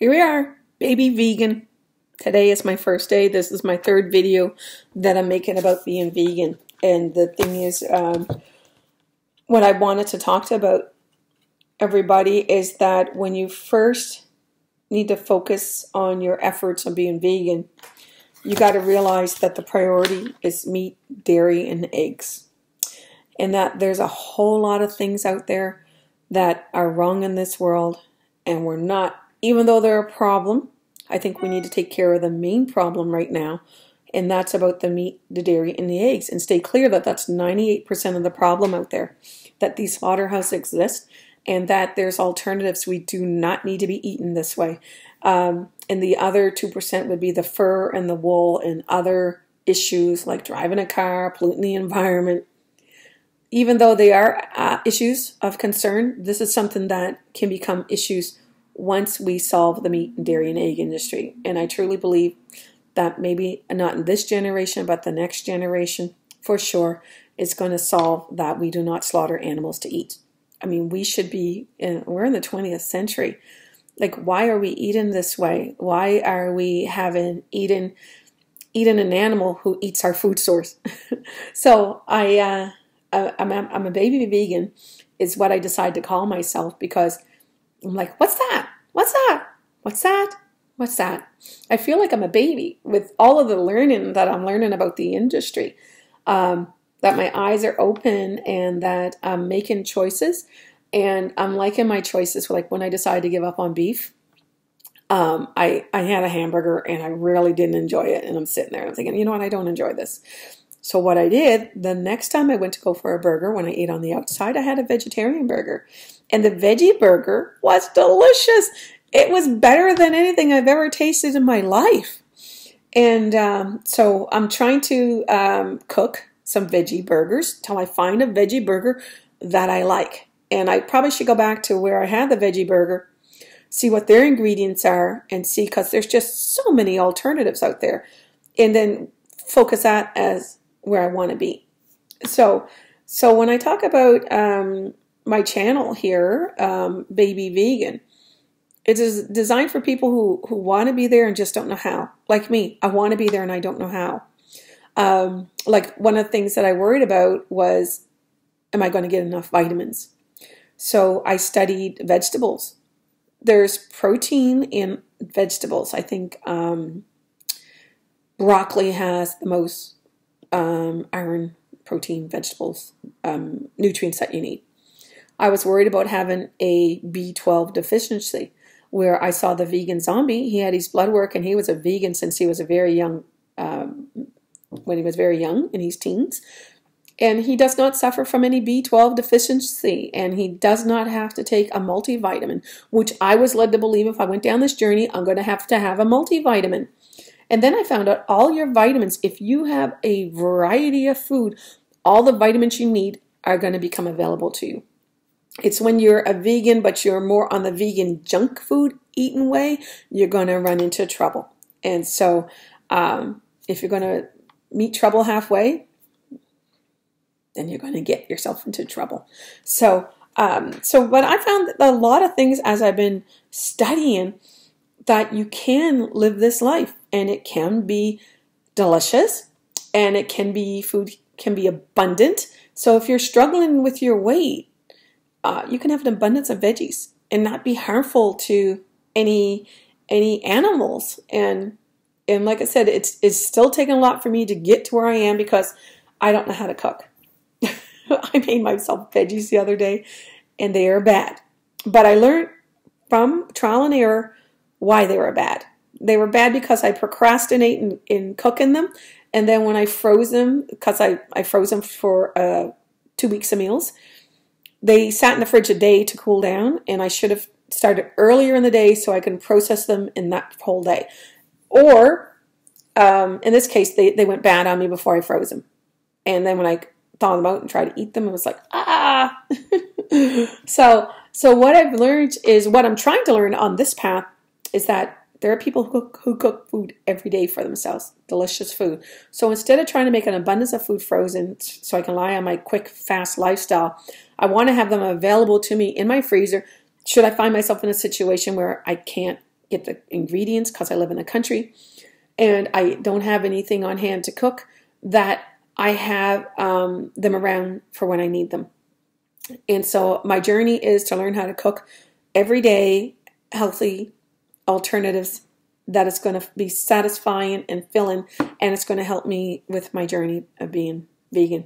Here we are, baby vegan. Today is my first day. This is my third video that I'm making about being vegan. And the thing is, what I wanted to talk to about everybody is that when you first need to focus on your efforts on being vegan, you got to realize that the priority is meat, dairy, and eggs. And that there's a whole lot of things out there that are wrong in this world, and we're not. Even though they're a problem, I think we need to take care of the main problem right now, and that's about the meat, the dairy, and the eggs, and stay clear that that's 98% of the problem out there, that these slaughterhouses exist, and that there's alternatives. We do not need to be eaten this way. And the other 2% would be the fur and the wool and other issues like driving a car, polluting the environment. Even though they are issues of concern, this is something that can become issues once we solve the meat and dairy and egg industry. And I truly believe that maybe not in this generation, but the next generation, for sure, is going to solve that we do not slaughter animals to eat. I mean, we should be, we're in the 20th century. Like, why are we eating this way? Why are we eating an animal who eats our food source? So I'm a baby vegan is what I decide to call myself, because I'm like, what's that? What's that? What's that? What's that? I feel like I'm a baby with all of the learning that I'm learning about the industry, that my eyes are open and that I'm making choices, and I'm liking my choices. Like when I decided to give up on beef, I had a hamburger and I really didn't enjoy it, and I'm sitting there and I'm thinking, you know what, I don't enjoy this. So what I did, the next time I went to go for a burger, when I ate on the outside, I had a vegetarian burger. And the veggie burger was delicious. It was better than anything I've ever tasted in my life. And so I'm trying to cook some veggie burgers till I find a veggie burger that I like. And I probably should go back to where I had the veggie burger, see what their ingredients are, and see, because there's just so many alternatives out there. And then focus that as where I want to be. So when I talk about my channel here, Baby Vegan, it is designed for people who want to be there and just don't know how. Like me, I want to be there and I don't know how. Like one of the things that I worried about was, am I going to get enough vitamins? So I studied vegetables. There's protein in vegetables. I think broccoli has the most iron, protein, vegetables, nutrients that you need. I was worried about having a B12 deficiency, where I saw the vegan zombie. He had his blood work, and he was a vegan since he was a very young, when he was very young in his teens. And he does not suffer from any B12 deficiency, and he does not have to take a multivitamin, which I was led to believe if I went down this journey, I'm going to have a multivitamin. And then I found out all your vitamins, if you have a variety of food, all the vitamins you need are going to become available to you. It's when you're a vegan, but you're more on the vegan junk food eating way, you're going to run into trouble. And so if you're going to meet trouble halfway, then you're going to get yourself into trouble. So but I found a lot of things as I've been studying, that you can live this life, and it can be delicious, and it can be, food can be abundant. So if you're struggling with your weight, you can have an abundance of veggies and not be harmful to any animals. And like I said, it's still taking a lot for me to get to where I am, because I don't know how to cook. I made myself veggies the other day, and they are bad. But I learned from trial and error why they were bad. They were bad because I procrastinated in cooking them. And then when I froze them, because I froze them for 2 weeks of meals, they sat in the fridge a day to cool down, and I should have started earlier in the day so I can process them in that whole day. Or, in this case, they went bad on me before I froze them. And then when I thawed them out and tried to eat them, it was like, ah! So what I've learned is, what I'm trying to learn on this path, is that there are people who cook food every day for themselves, delicious food. So instead of trying to make an abundance of food frozen so I can rely on my quick, fast lifestyle, I want to have them available to me in my freezer should I find myself in a situation where I can't get the ingredients because I live in the country and I don't have anything on hand to cook, that I have them around for when I need them. And so my journey is to learn how to cook every day, healthy alternatives that is going to be satisfying and filling, and it's going to help me with my journey of being vegan.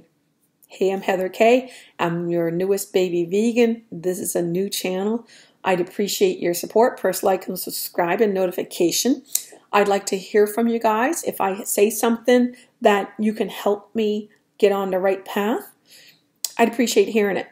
Hey, I'm Heather Kay. I'm your newest baby vegan. This is a new channel. I'd appreciate your support. Press like and subscribe and notification. I'd like to hear from you guys. If I say something that you can help me get on the right path, I'd appreciate hearing it.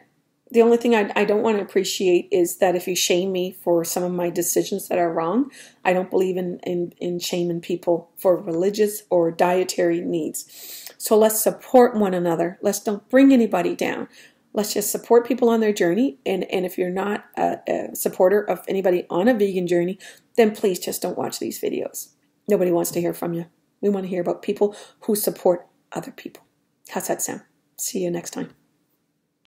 The only thing I don't want to appreciate is that if you shame me for some of my decisions that are wrong. I don't believe in shaming people for religious or dietary needs. So let's support one another. Let's don't bring anybody down. Let's just support people on their journey. And if you're not a supporter of anybody on a vegan journey, then please just don't watch these videos. Nobody wants to hear from you. We want to hear about people who support other people. How's that sound? See you next time.